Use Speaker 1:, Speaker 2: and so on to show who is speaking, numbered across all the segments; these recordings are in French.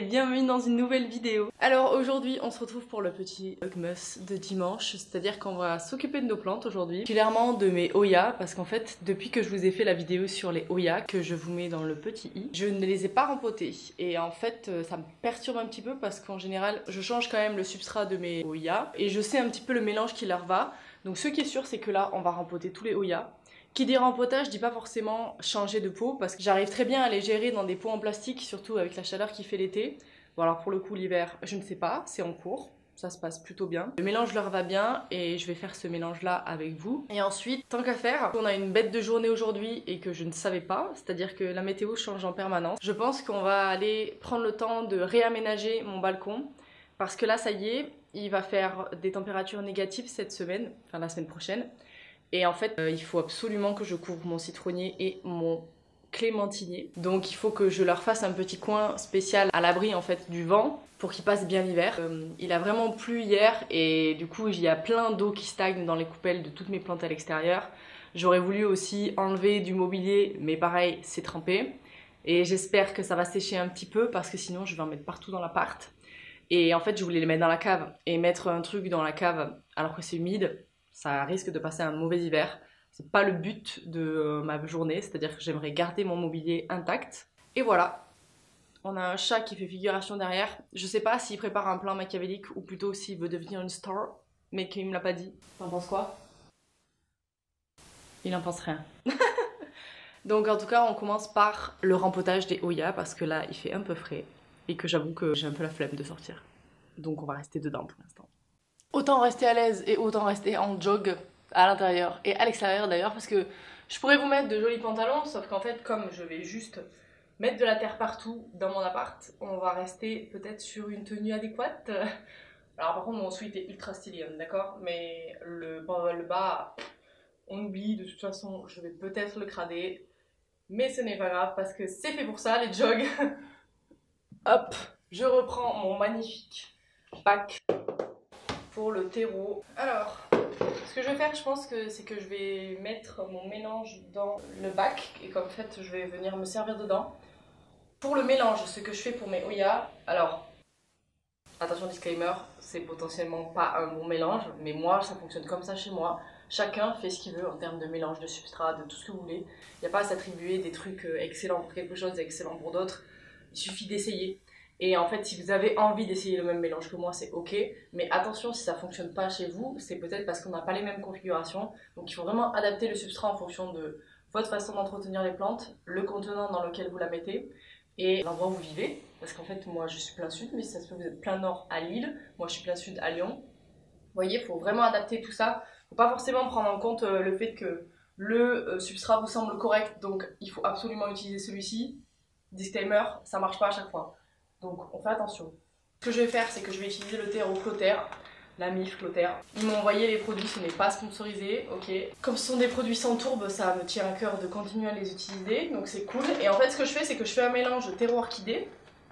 Speaker 1: bienvenue dans une nouvelle vidéo. Alors aujourd'hui on se retrouve pour le petit Vlogmas de dimanche, c'est-à-dire qu'on va s'occuper de nos plantes aujourd'hui, particulièrement de mes Hoya, parce qu'en fait depuis que je vous ai fait la vidéo sur les Hoya, que je vous mets dans le petit i, je ne les ai pas rempotées et en fait ça me perturbe un petit peu parce qu'en général je change quand même le substrat de mes Hoya et je sais un petit peu le mélange qui leur va. Donc ce qui est sûr c'est que là on va rempoter tous les Hoya. Qui dit rempotage, je dis pas forcément changer de pot parce que j'arrive très bien à les gérer dans des pots en plastique, surtout avec la chaleur qui fait l'été. Bon alors pour le coup l'hiver, je ne sais pas, c'est en cours, ça se passe plutôt bien. Le mélange leur va bien et je vais faire ce mélange là avec vous. Et ensuite, tant qu'à faire, on a une bête de journée aujourd'hui et que je ne savais pas, c'est-à-dire que la météo change en permanence. Je pense qu'on va aller prendre le temps de réaménager mon balcon parce que là ça y est, il va faire des températures négatives cette semaine, enfin la semaine prochaine. Et en fait, il faut absolument que je couvre mon citronnier et mon clémentinier. Donc il faut que je leur fasse un petit coin spécial à l'abri en fait du vent pour qu'ils passent bien l'hiver. Il a vraiment plu hier et du coup il y a plein d'eau qui stagne dans les coupelles de toutes mes plantes à l'extérieur. J'aurais voulu aussi enlever du mobilier, mais pareil, c'est trempé. Et j'espère que ça va sécher un petit peu parce que sinon je vais en mettre partout dans l'appart. Et en fait je voulais les mettre dans la cave et mettre un truc dans la cave alors que c'est humide. Ça risque de passer un mauvais hiver. C'est pas le but de ma journée, c'est-à-dire que j'aimerais garder mon mobilier intact. Et voilà, on a un chat qui fait figuration derrière. Je sais pas s'il prépare un plan machiavélique ou plutôt s'il veut devenir une star, mais qu'il me l'a pas dit. T'en penses quoi? Il en pense rien. Donc en tout cas, on commence par le rempotage des Hoya parce que là, il fait un peu frais et que j'avoue que j'ai un peu la flemme de sortir. Donc on va rester dedans pour l'instant. Autant rester à l'aise et autant rester en jog à l'intérieur et à l'extérieur d'ailleurs parce que je pourrais vous mettre de jolis pantalons sauf qu'en fait comme je vais juste mettre de la terre partout dans mon appart, on va rester peut-être sur une tenue adéquate. Alors par contre mon sweat est ultra stylé, d'accord, mais le bas on oublie, de toute façon je vais peut-être le crader, mais ce n'est pas grave parce que c'est fait pour ça les jogs. Hop, je reprends mon magnifique pack pour le terreau. Alors, ce que je vais faire, je pense que c'est que je vais mettre mon mélange dans le bac et qu'en fait je vais venir me servir dedans. Pour le mélange, ce que je fais pour mes Hoya, alors attention disclaimer, c'est potentiellement pas un bon mélange, mais moi ça fonctionne comme ça chez moi. Chacun fait ce qu'il veut en termes de mélange de substrat, de tout ce que vous voulez. Il n'y a pas à s'attribuer des trucs excellents pour quelque chose et excellents pour d'autres. Il suffit d'essayer. Et en fait, si vous avez envie d'essayer le même mélange que moi, c'est ok. Mais attention, si ça fonctionne pas chez vous, c'est peut-être parce qu'on n'a pas les mêmes configurations. Donc il faut vraiment adapter le substrat en fonction de votre façon d'entretenir les plantes, le contenant dans lequel vous la mettez et l'endroit où vous vivez. Parce qu'en fait, moi je suis plein sud, mais ça se peut que vous êtes plein nord à Lille. Moi je suis plein sud à Lyon. Vous voyez, il faut vraiment adapter tout ça. Faut pas forcément prendre en compte le fait que le substrat vous semble correct, donc il faut absolument utiliser celui-ci. Disclaimer, ça marche pas à chaque fois. Donc on fait attention. Ce que je vais faire, c'est que je vais utiliser le terreau Clotaire, la MIF Clotaire. Ils m'ont envoyé les produits, ce n'est pas sponsorisé, ok. Comme ce sont des produits sans tourbe, ça me tient à cœur de continuer à les utiliser, donc c'est cool. Et en fait, ce que je fais, c'est que je fais un mélange de terreau orchidée,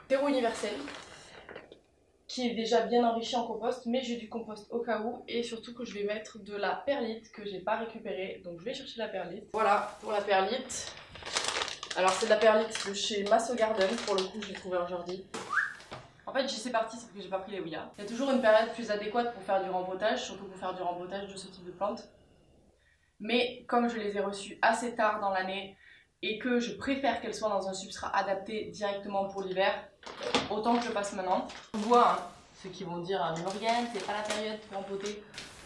Speaker 1: terreau universel, qui est déjà bien enrichi en compost, mais j'ai du compost au cas où, et surtout que je vais mettre de la perlite que j'ai pas récupérée, donc je vais chercher la perlite. Voilà pour la perlite. Alors c'est de la perlite de chez Masso Garden, pour le coup je l'ai trouvé aujourd'hui. En fait c'est parti, c'est que j'ai pas pris les Hoya. Il y a toujours une période plus adéquate pour faire du rempotage, surtout pour faire du rempotage de ce type de plante. Mais comme je les ai reçues assez tard dans l'année et que je préfère qu'elles soient dans un substrat adapté directement pour l'hiver, autant que je le passe maintenant. On voit ceux qui vont dire « Morgane, c'est pas la période pour rempoter ».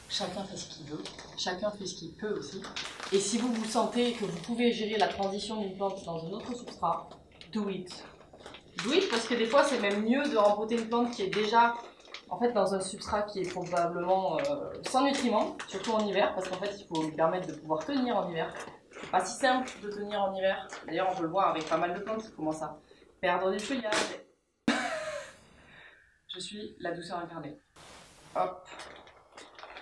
Speaker 1: Chacun fait ce qu'il veut, chacun fait ce qu'il peut aussi. Et si vous sentez que vous pouvez gérer la transition d'une plante dans un autre substrat, do it. Do it parce que des fois c'est même mieux de rempoter une plante qui est déjà en fait dans un substrat qui est probablement sans nutriments, surtout en hiver, parce qu'en fait il faut lui permettre de pouvoir tenir en hiver. C'est pas si simple de tenir en hiver. D'ailleurs on peut le voir avec pas mal de plantes qui commencent à perdre du feuillage. Je suis la douceur incarnée. Hop.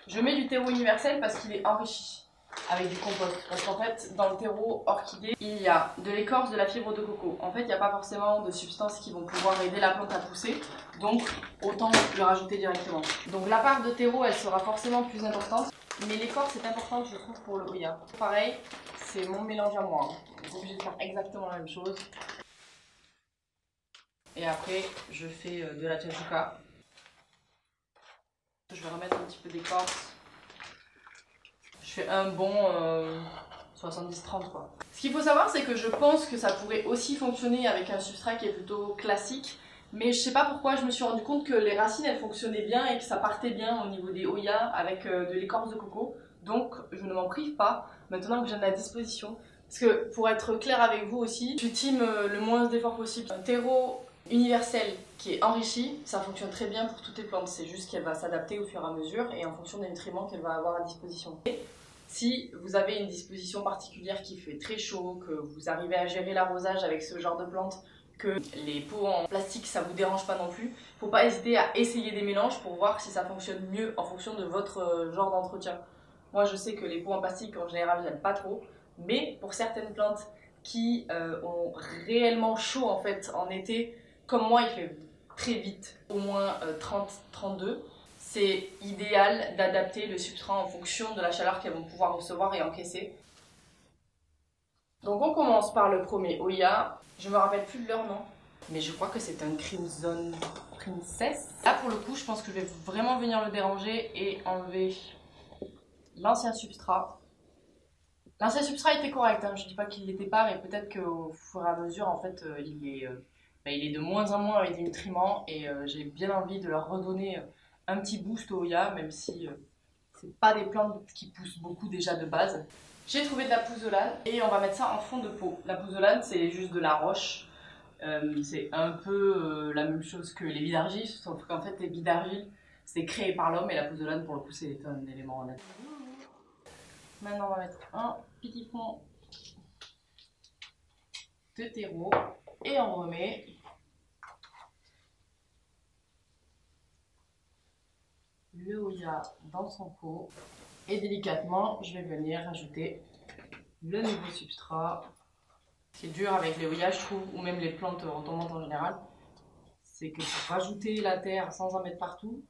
Speaker 1: Je mets du terreau universel parce qu'il est enrichi avec du compost. Parce qu'en fait, dans le terreau orchidée, il y a de l'écorce, de la fibre de coco. En fait, il n'y a pas forcément de substances qui vont pouvoir aider la plante à pousser. Donc, autant le rajouter directement. Donc, la part de terreau, elle sera forcément plus importante. Mais l'écorce est importante, je trouve, pour le Hoya. Pareil, c'est mon mélange à moi. On est obligé de faire exactement la même chose. Et après, je fais de la tchatchouka. Je vais remettre un petit peu d'écorce. Je fais un bon 70-30 quoi. Ce qu'il faut savoir, c'est que je pense que ça pourrait aussi fonctionner avec un substrat qui est plutôt classique. Mais je sais pas pourquoi, je me suis rendu compte que les racines elles fonctionnaient bien et que ça partait bien au niveau des Oya avec de l'écorce de coco. Donc je ne m'en prive pas maintenant que j'ai de la disposition. Parce que pour être clair avec vous aussi, j'ultime le moins d'efforts possible. Un terreau universel qui est enrichi, ça fonctionne très bien pour toutes les plantes. C'est juste qu'elle va s'adapter au fur et à mesure et en fonction des nutriments qu'elle va avoir à disposition. Si vous avez une disposition particulière qui fait très chaud, que vous arrivez à gérer l'arrosage avec ce genre de plantes, que les pots en plastique ça vous dérange pas non plus, faut pas hésiter à essayer des mélanges pour voir si ça fonctionne mieux en fonction de votre genre d'entretien. Moi je sais que les pots en plastique en général j'aime pas trop, mais pour certaines plantes qui ont réellement chaud en fait en été, comme moi il fait très vite, au moins 30-32, c'est idéal d'adapter le substrat en fonction de la chaleur qu'elles vont pouvoir recevoir et encaisser. Donc on commence par le premier Oya. Je me rappelle plus de leur nom, mais je crois que c'est un Crimson Princess. Là pour le coup, je pense que je vais vraiment venir le déranger et enlever l'ancien substrat. L'ancien substrat était correct, hein. Je dis pas qu'il l'était pas, mais peut-être qu'au fur et à mesure, en fait, il est de moins en moins avec des nutriments et j'ai bien envie de leur redonner un petit boost au Oya, même si c'est pas des plantes qui poussent beaucoup déjà de base. J'ai trouvé de la pouzzolane et on va mettre ça en fond de pot. La pouzzolane, c'est juste de la roche. C'est un peu la même chose que les billes d'argile, sauf qu'en fait, les billes d'argile, c'est créé par l'homme et la pouzzolane, pour le coup, c'est un élément naturel. Maintenant, on va mettre un petit fond de terreau et on remet le Oya dans son pot. Et délicatement, je vais venir rajouter le nouveau substrat. Ce qui est dur avec les Oya, je trouve, ou même les plantes retombantes en général, c'est que pour rajouter la terre sans en mettre partout,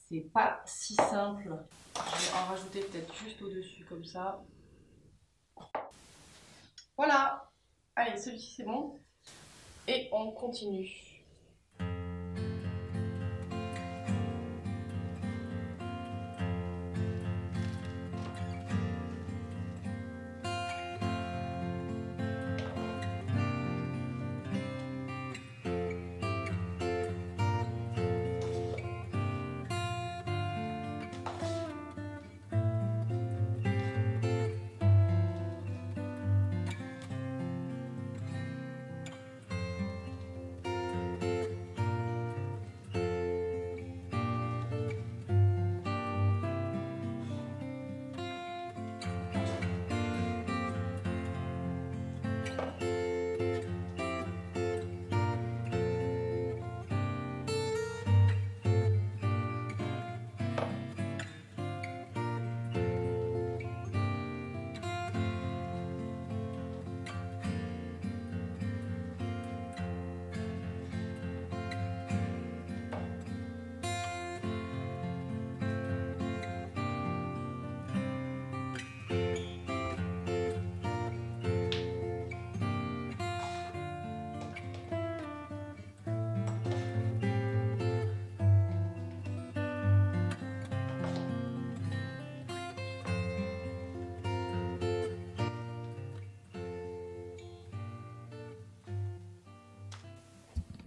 Speaker 1: c'est pas si simple. Je vais en rajouter peut-être juste au-dessus comme ça. Voilà. Allez, celui-ci c'est bon. Et on continue.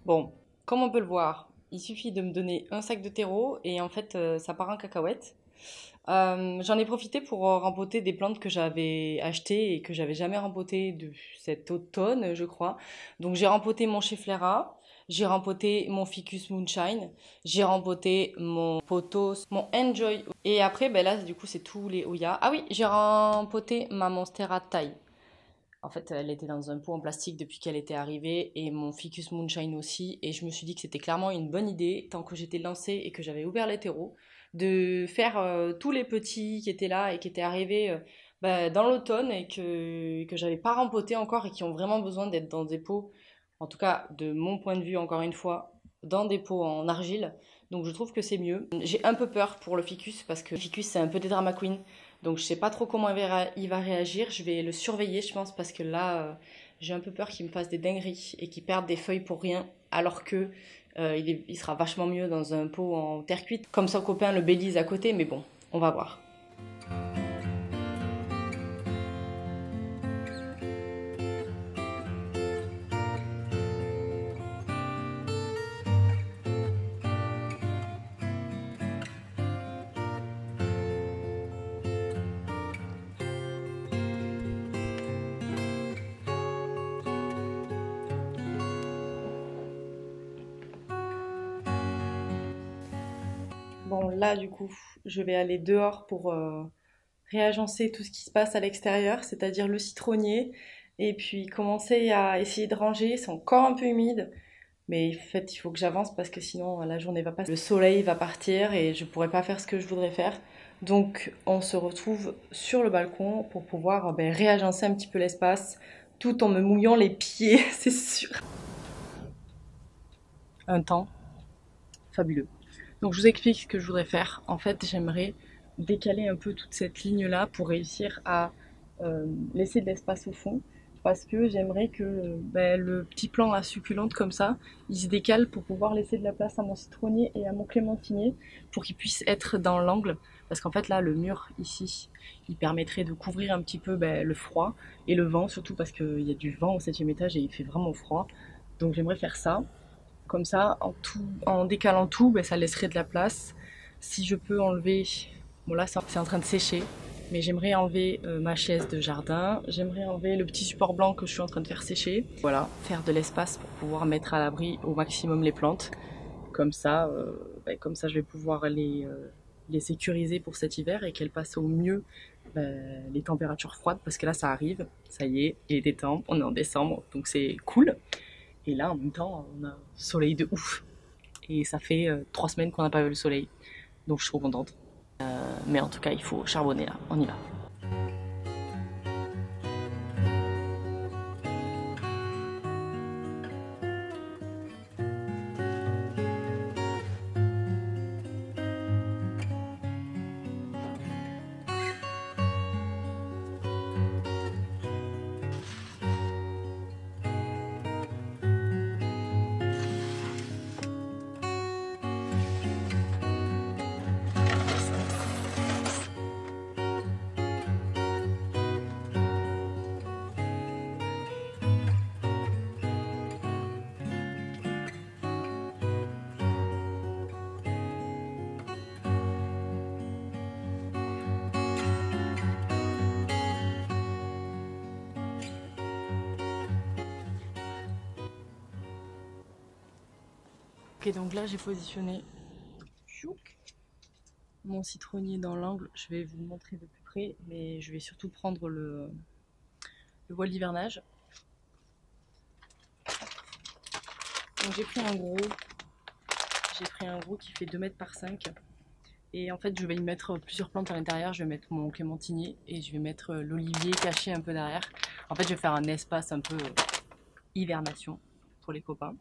Speaker 1: Bon, comme on peut le voir, il suffit de me donner un sac de terreau et en fait ça part en cacahuète. J'en ai profité pour rempoter des plantes que j'avais achetées et que j'avais jamais rempotées de cet automne, je crois. Donc j'ai rempoté mon Cheflera, j'ai rempoté mon Ficus Moonshine, j'ai rempoté mon Pothos, mon Enjoy. Et après, ben là, du coup, c'est tous les Oya. Ah oui, j'ai rempoté ma Monstera Thai. En fait, elle était dans un pot en plastique depuis qu'elle était arrivée et mon Ficus Moonshine aussi. Et je me suis dit que c'était clairement une bonne idée, tant que j'étais lancée et que j'avais ouvert les terreaux, de faire tous les petits qui étaient là et qui étaient arrivés dans l'automne et que j'avais pas rempoté encore et qui ont vraiment besoin d'être dans des pots, en tout cas de mon point de vue encore une fois, dans des pots en argile. Donc je trouve que c'est mieux. J'ai un peu peur pour le ficus parce que le ficus c'est un peu des drama queens. Donc je sais pas trop comment il va réagir. Je vais le surveiller je pense parce que là j'ai un peu peur qu'il me fasse des dingueries et qu'il perde des feuilles pour rien, alors que il sera vachement mieux dans un pot en terre cuite, comme son copain le Belize à côté, mais bon, on va voir. Bon, là, du coup, je vais aller dehors pour réagencer tout ce qui se passe à l'extérieur, c'est-à-dire le citronnier, et puis commencer à essayer de ranger. C'est encore un peu humide, mais en fait, il faut que j'avance parce que sinon, la journée va passer. Le soleil va partir et je pourrai pas faire ce que je voudrais faire. Donc, on se retrouve sur le balcon pour pouvoir réagencer un petit peu l'espace, tout en me mouillant les pieds, c'est sûr. Un temps fabuleux. Donc je vous explique ce que je voudrais faire. En fait, j'aimerais décaler un peu toute cette ligne-là pour réussir à laisser de l'espace au fond. Parce que j'aimerais que le petit plan à succulente comme ça, il se décale pour pouvoir laisser de la place à mon citronnier et à mon clémentinier pour qu'il puisse être dans l'angle. Parce qu'en fait là, le mur ici, il permettrait de couvrir un petit peu le froid et le vent, surtout parce qu'il y a du vent au 7e étage et il fait vraiment froid. Donc j'aimerais faire ça. Comme ça, en décalant tout, ça laisserait de la place. Si je peux enlever... Bon là, c'est en train de sécher. Mais j'aimerais enlever ma chaise de jardin. J'aimerais enlever le petit support blanc que je suis en train de faire sécher. Voilà, faire de l'espace pour pouvoir mettre à l'abri au maximum les plantes. Comme ça, je vais pouvoir les sécuriser pour cet hiver et qu'elles passent au mieux les températures froides. Parce que là, ça arrive. Ça y est, il est décembre. On est en décembre, donc c'est cool. Et là, en même temps, on a un soleil de ouf. Et ça fait 3 semaines qu'on n'a pas vu le soleil. Donc je suis trop contente. Mais en tout cas, il faut charbonner là. On y va. Ok, donc là j'ai positionné mon citronnier dans l'angle. Je vais vous le montrer de plus près, mais je vais surtout prendre le voile d'hivernage. Donc j'ai pris un gros qui fait 2 mètres par 5. Et en fait je vais y mettre plusieurs plantes à l'intérieur. Je vais mettre mon clémentinier et je vais mettre l'olivier caché un peu derrière. En fait je vais faire un espace un peu hivernation pour les copains.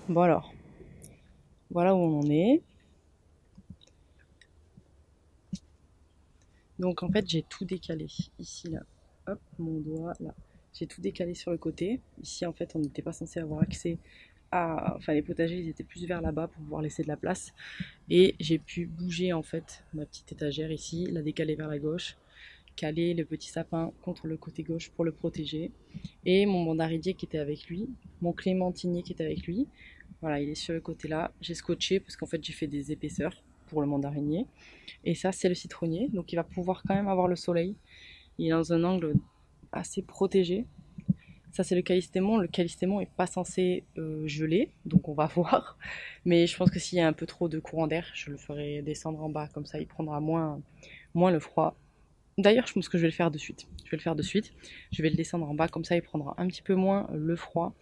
Speaker 1: Bon alors, voilà où on en est. Donc en fait j'ai tout décalé. Ici là, hop, mon doigt là. J'ai tout décalé sur le côté. Ici en fait on n'était pas censé avoir accès à... Enfin les potagers ils étaient plus vers là-bas pour pouvoir laisser de la place. Et j'ai pu bouger en fait ma petite étagère ici, la décaler vers la gauche. calé le petit sapin contre le côté gauche pour le protéger. Et mon mandarinier qui était avec lui, mon clémentinier qui était avec lui. Voilà, il est sur le côté là. J'ai scotché parce qu'en fait j'ai fait des épaisseurs pour le mandarinier. Et ça c'est le citronnier, donc il va pouvoir quand même avoir le soleil. Il est dans un angle assez protégé. Ça c'est le calystémon. Le calystémon est pas censé geler, donc on va voir. Mais je pense que s'il y a un peu trop de courant d'air, je le ferai descendre en bas, comme ça il prendra moins le froid. D'ailleurs, je pense que je vais le faire de suite. Je vais le descendre en bas, comme ça il prendra un petit peu moins le froid.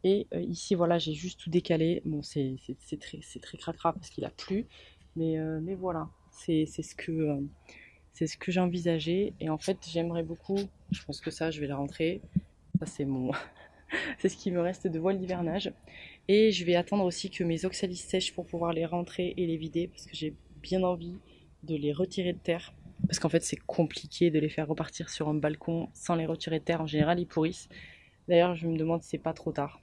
Speaker 1: Et ici, voilà, j'ai juste tout décalé. Bon, c'est très cracra parce qu'il a plu. Mais voilà, c'est ce que j'ai envisagé. Et en fait, j'aimerais beaucoup, je pense que ça, je vais la rentrer. Ça, c'est c'est ce qui me reste de voile d'hivernage. Et je vais attendre aussi que mes oxalis sèchent pour pouvoir les rentrer et les vider. Parce que j'ai bien envie de les retirer de terre. Parce qu'en fait, c'est compliqué de les faire repartir sur un balcon sans les retirer de terre. En général, ils pourrissent. D'ailleurs, je me demande si c'est pas trop tard.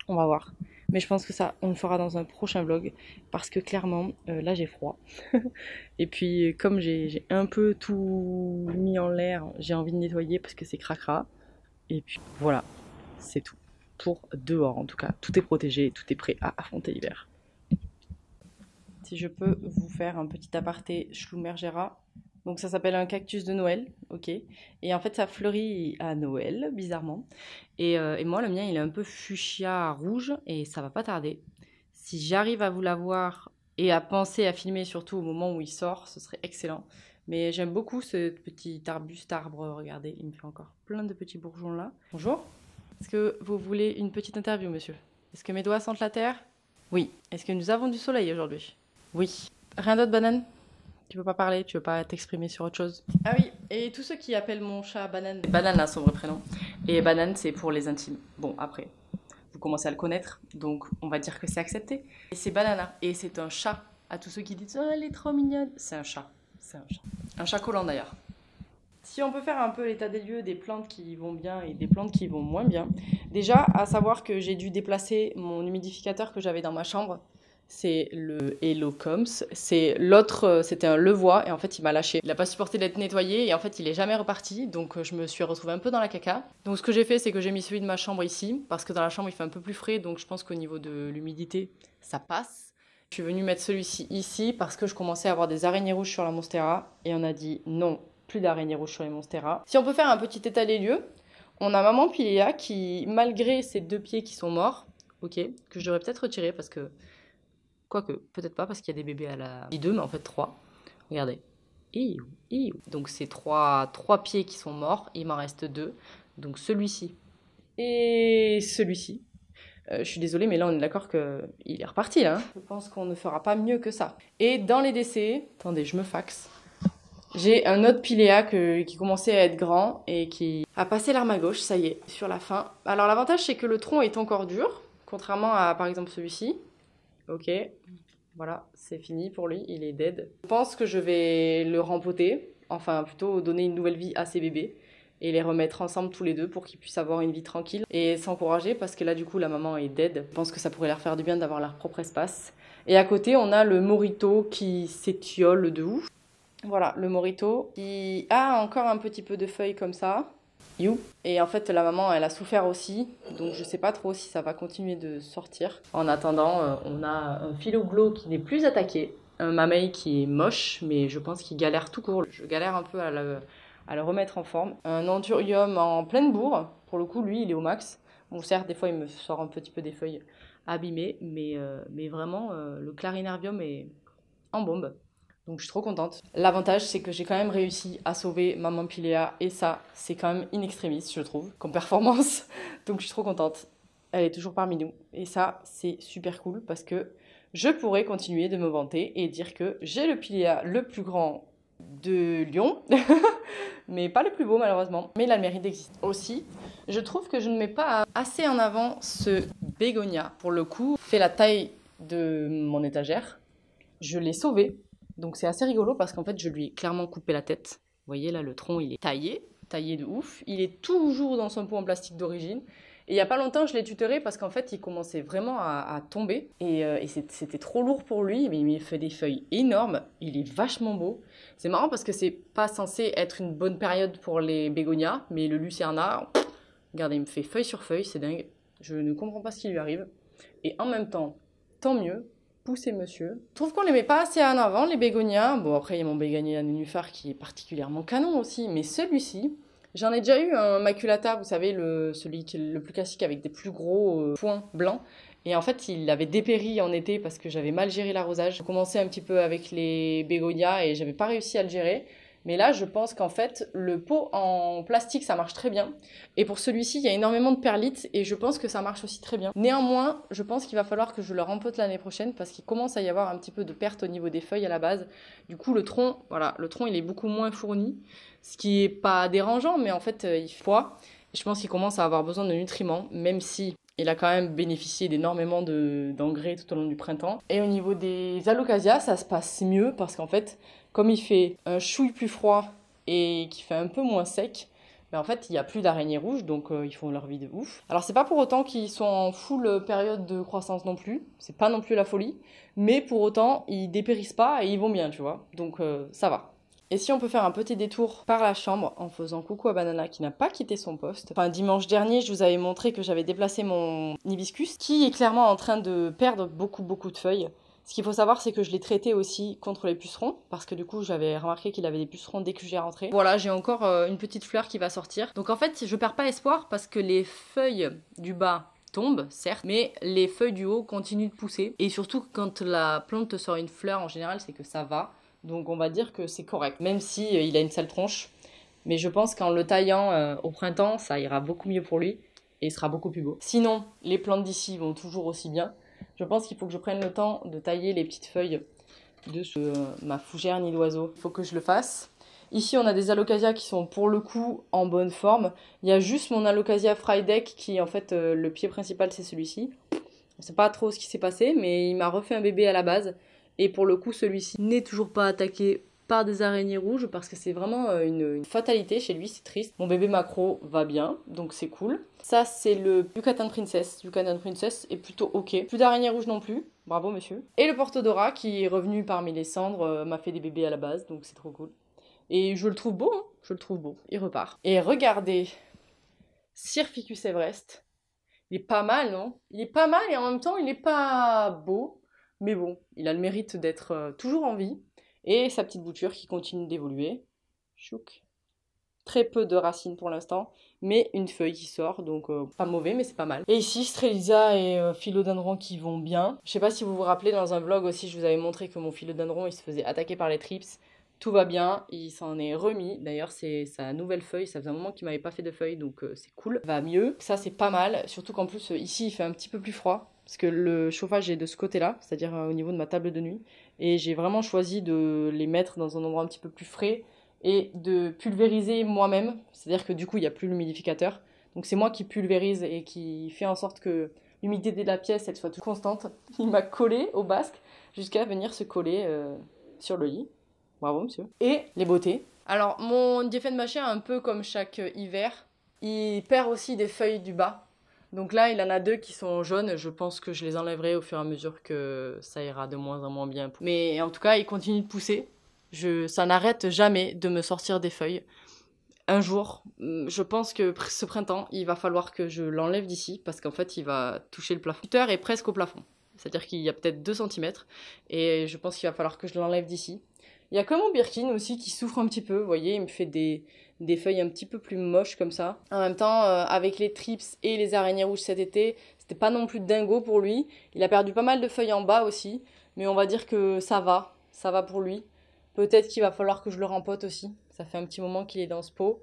Speaker 1: On va voir. Mais je pense que ça, on le fera dans un prochain vlog. Parce que clairement, là j'ai froid. Et puis comme j'ai un peu tout mis en l'air, j'ai envie de nettoyer parce que c'est cracra. Et puis voilà, c'est tout. Pour dehors en tout cas. Tout est protégé, tout est prêt à affronter l'hiver. Si je peux vous faire un petit aparté Schlumbergera. Donc ça s'appelle un cactus de Noël, ok. Et en fait ça fleurit à Noël, bizarrement. Et moi le mien il est un peu fuchsia rouge et ça va pas tarder. Si j'arrive à vous l'avoir et à penser à filmer surtout au moment où il sort, ce serait excellent. Mais j'aime beaucoup ce petit arbuste arbre, regardez, il me fait encore plein de petits bourgeons là. Bonjour. Est-ce que vous voulez une petite interview, monsieur? Est-ce que mes doigts sentent la terre? Oui. Est-ce que nous avons du soleil aujourd'hui? Oui. Rien d'autre, banane? Tu veux pas parler, tu veux pas t'exprimer sur autre chose? Ah oui, et tous ceux qui appellent mon chat Banane, Banane a son vrai prénom, et Banane c'est pour les intimes. Bon, après, vous commencez à le connaître, donc on va dire que c'est accepté. Et c'est Banana, et c'est un chat. À tous ceux qui disent oh elle est trop mignonne, c'est un chat, un chat collant d'ailleurs. Si on peut faire un peu l'état des lieux des plantes qui vont bien et des plantes qui vont moins bien. Déjà, à savoir que j'ai dû déplacer mon humidificateur que j'avais dans ma chambre. C'est le Elocoms. C'est l'autre, c'était un Levois et en fait il m'a lâché. Il n'a pas supporté d'être nettoyé et en fait il est jamais reparti. Donc je me suis retrouvée un peu dans la caca. Donc ce que j'ai fait c'est que j'ai mis celui de ma chambre ici parce que dans la chambre il fait un peu plus frais. Donc je pense qu'au niveau de l'humidité ça passe. Je suis venue mettre celui-ci ici parce que je commençais à avoir des araignées rouges sur la Monstera et on a dit non, plus d'araignées rouges sur les Monstera. Si on peut faire un petit état des lieux, on a maman Pilea qui malgré ses 2 pieds qui sont morts, ok, que je devrais peut-être retirer parce que quoique, peut-être pas parce qu'il y a des bébés à la 2, mais en fait 3. Regardez. Donc c'est 3 pieds qui sont morts, il m'en reste 2. Donc celui-ci et celui-ci. Je suis désolée, mais là on est d'accord qu'il est reparti là. Je pense qu'on ne fera pas mieux que ça. Et dans les décès, attendez, je me faxe. J'ai un autre Pilea qui commençait à être grand et qui a passé l'arme à gauche, ça y est, sur la fin. Alors l'avantage c'est que le tronc est encore dur, contrairement à par exemple celui-ci. Ok, voilà, c'est fini pour lui, il est dead. Je pense que je vais le rempoter, enfin plutôt donner une nouvelle vie à ces bébés et les remettre ensemble tous les deux pour qu'ils puissent avoir une vie tranquille et s'encourager parce que là du coup la maman est dead. Je pense que ça pourrait leur faire du bien d'avoir leur propre espace. Et à côté on a le Morito qui s'étiole de ouf. Voilà, le Morito qui a encore un petit peu de feuilles comme ça. You. Et en fait la maman elle a souffert aussi, donc je sais pas trop si ça va continuer de sortir. En attendant on a un Philoglo qui n'est plus attaqué, un Mamei qui est moche mais je pense qu'il galère tout court. Je galère un peu à le remettre en forme. Un Anthurium en pleine bourre, pour le coup lui il est au max. Bon certes des fois il me sort un petit peu des feuilles abîmées mais vraiment le Clarinervium est en bombe. Donc je suis trop contente. L'avantage c'est que j'ai quand même réussi à sauver maman Pilea et ça c'est quand même in extremis je trouve comme performance. Donc je suis trop contente. Elle est toujours parmi nous et ça c'est super cool parce que je pourrais continuer de me vanter et dire que j'ai le Pilea le plus grand de Lyon mais pas le plus beau malheureusement, mais il a le mérite d'exister. Aussi, je trouve que je ne mets pas assez en avant ce bégonia. Pour le coup, fait la taille de mon étagère. Je l'ai sauvé. Donc c'est assez rigolo parce qu'en fait je lui ai clairement coupé la tête. Vous voyez là le tronc il est taillé de ouf. Il est toujours dans son pot en plastique d'origine. Et il y a pas longtemps, je l'ai tutoré parce qu'en fait, il commençait vraiment à tomber. Et c'était trop lourd pour lui, mais il fait des feuilles énormes. Il est vachement beau. C'est marrant parce que c'est pas censé être une bonne période pour les bégonias, mais le lucernat, regardez, il me fait feuille sur feuille, c'est dingue. Je ne comprends pas ce qui lui arrive. Et en même temps, tant mieux, poussez monsieur. Je trouve qu'on les met pas assez en avant, les bégonias. Bon, après, il y a mon bégonia nénuphar qui est particulièrement canon aussi, mais celui-ci, j'en ai déjà eu un maculata, vous savez, celui qui est le plus classique avec des plus gros points blancs. Et en fait, il avait dépéri en été parce que j'avais mal géré l'arrosage. J'ai commencé un petit peu avec les bégonias et j'avais pas réussi à le gérer. Mais là, je pense qu'en fait, le pot en plastique, ça marche très bien. Et pour celui-ci, il y a énormément de perlites et je pense que ça marche aussi très bien. Néanmoins, je pense qu'il va falloir que je le rempote l'année prochaine parce qu'il commence à y avoir un petit peu de perte au niveau des feuilles à la base. Du coup, le tronc, voilà, le tronc, il est beaucoup moins fourni. Ce qui est pas dérangeant, mais en fait, il fait poids. Je pense qu'il commence à avoir besoin de nutriments, même si il a quand même bénéficié d'énormément d'engrais tout au long du printemps. Et au niveau des alocasias, ça se passe mieux parce qu'en fait, comme il fait un chouille plus froid et qu'il fait un peu moins sec, ben en fait, il n'y a plus d'araignées rouges, donc ils font leur vie de ouf. Alors, c'est pas pour autant qu'ils sont en full période de croissance non plus, c'est pas non plus la folie, mais pour autant, ils dépérissent pas et ils vont bien, tu vois, donc ça va. Et si on peut faire un petit détour par la chambre en faisant coucou à Banana qui n'a pas quitté son poste. Enfin, dimanche dernier, je vous avais montré que j'avais déplacé mon hibiscus qui est clairement en train de perdre beaucoup de feuilles. Ce qu'il faut savoir, c'est que je l'ai traité aussi contre les pucerons, parce que du coup, j'avais remarqué qu'il avait des pucerons dès que j'ai rentré. Voilà, j'ai encore une petite fleur qui va sortir. Donc en fait, je perds pas espoir parce que les feuilles du bas tombent, certes, mais les feuilles du haut continuent de pousser. Et surtout, quand la plante te sort une fleur, en général, c'est que ça va. Donc on va dire que c'est correct, même si il a une sale tronche. Mais je pense qu'en le taillant au printemps, ça ira beaucoup mieux pour lui et il sera beaucoup plus beau. Sinon, les plantes d'ici vont toujours aussi bien. Je pense qu'il faut que je prenne le temps de tailler les petites feuilles de ma fougère nid d'oiseau. Il faut que je le fasse. Ici, on a des alocasias qui sont pour le coup en bonne forme. Il y a juste mon alocasia Frydek qui, en fait, le pied principal, c'est celui-ci. Je sais pas trop ce qui s'est passé, mais il m'a refait un bébé à la base. Et pour le coup, celui-ci n'est toujours pas attaqué par des araignées rouges parce que c'est vraiment une fatalité chez lui, c'est triste. Mon bébé macro va bien, donc c'est cool. Ça, c'est le Yucatan Princess. Yucatan Princess est plutôt ok. Plus d'araignées rouges non plus. Bravo, monsieur. Et le Portodora, qui est revenu parmi les cendres, m'a fait des bébés à la base, donc c'est trop cool. Et je le trouve beau, hein. Je le trouve beau. Il repart. Et regardez, Sir Ficus Everest. Il est pas mal, non? Il est pas mal et en même temps, il est pas beau. Mais bon, il a le mérite d'être toujours en vie. Et sa petite bouture qui continue d'évoluer. Chouk. Très peu de racines pour l'instant, mais une feuille qui sort, donc pas mauvais, mais c'est pas mal. Et ici, Strelitzia et Philodendron qui vont bien. Je sais pas si vous vous rappelez, dans un vlog aussi, je vous avais montré que mon Philodendron, il se faisait attaquer par les trips. Tout va bien, il s'en est remis. D'ailleurs, c'est sa nouvelle feuille. Ça faisait un moment qu'il m'avait pas fait de feuille, donc c'est cool. Va mieux. Ça, c'est pas mal. Surtout qu'en plus, ici, il fait un petit peu plus froid. Parce que le chauffage est de ce côté-là, c'est-à-dire au niveau de ma table de nuit. Et j'ai vraiment choisi de les mettre dans un endroit un petit peu plus frais et de pulvériser moi-même. C'est-à-dire que du coup, il n'y a plus l'humidificateur. Donc c'est moi qui pulvérise et qui fait en sorte que l'humidité de la pièce, elle soit toute constante. Il m'a collé au basque jusqu'à venir se coller sur le lit. Bravo, monsieur. Et les beautés. Alors, mon Dieffenbacher, un peu comme chaque hiver, il perd aussi des feuilles du bas. Donc là, il en a deux qui sont jaunes. Je pense que je les enlèverai au fur et à mesure que ça ira de moins en moins bien. Mais en tout cas, il continue de pousser. Ça n'arrête jamais de me sortir des feuilles. Un jour, je pense que ce printemps, il va falloir que je l'enlève d'ici parce qu'en fait, il va toucher le plafond. Le tuteur est presque au plafond. C'est-à-dire qu'il y a peut-être 2 cm. Et je pense qu'il va falloir que je l'enlève d'ici. Il y a que mon Birkin aussi qui souffre un petit peu. Vous voyez, il me fait des feuilles un petit peu plus moches comme ça. En même temps, avec les trips et les araignées rouges cet été, c'était pas non plus dingo pour lui. Il a perdu pas mal de feuilles en bas aussi. Mais on va dire que ça va pour lui. Peut-être qu'il va falloir que je le rempote aussi. Ça fait un petit moment qu'il est dans ce pot.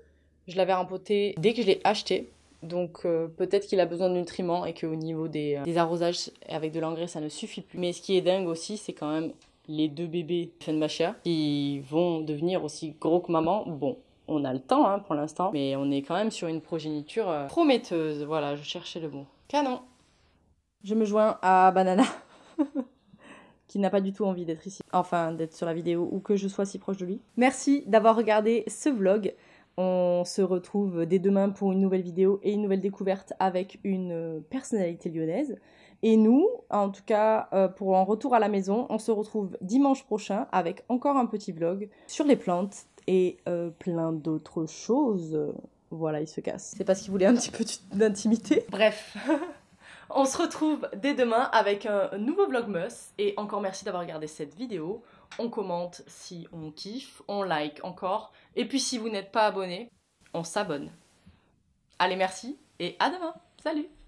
Speaker 1: Je l'avais rempoté dès que je l'ai acheté. Donc peut-être qu'il a besoin de nutriments et qu'au niveau des arrosages avec de l'engrais, ça ne suffit plus. Mais ce qui est dingue aussi, c'est quand même les 2 bébés Dieffenbacher qui vont devenir aussi gros que maman. Bon, on a le temps hein, pour l'instant, mais on est quand même sur une progéniture prometteuse. Voilà, je cherchais le mot. Canon. Je me joins à Banana. Qui n'a pas du tout envie d'être ici, enfin d'être sur la vidéo ou que je sois si proche de lui. Merci d'avoir regardé ce vlog.
Speaker 2: On se retrouve dès demain pour une nouvelle vidéo et une nouvelle découverte avec une personnalité lyonnaise. Et nous, en tout cas, pour un retour à la maison, on se retrouve dimanche prochain avec encore un petit vlog sur les plantes et plein d'autres choses. Voilà, il se casse. C'est parce qu'il voulait un petit peu d'intimité.
Speaker 1: Bref, on se retrouve dès demain avec un nouveau Vlogmas. Et encore merci d'avoir regardé cette vidéo. On commente si on kiffe, on like encore. Et puis si vous n'êtes pas abonné, on s'abonne. Allez, merci et à demain. Salut!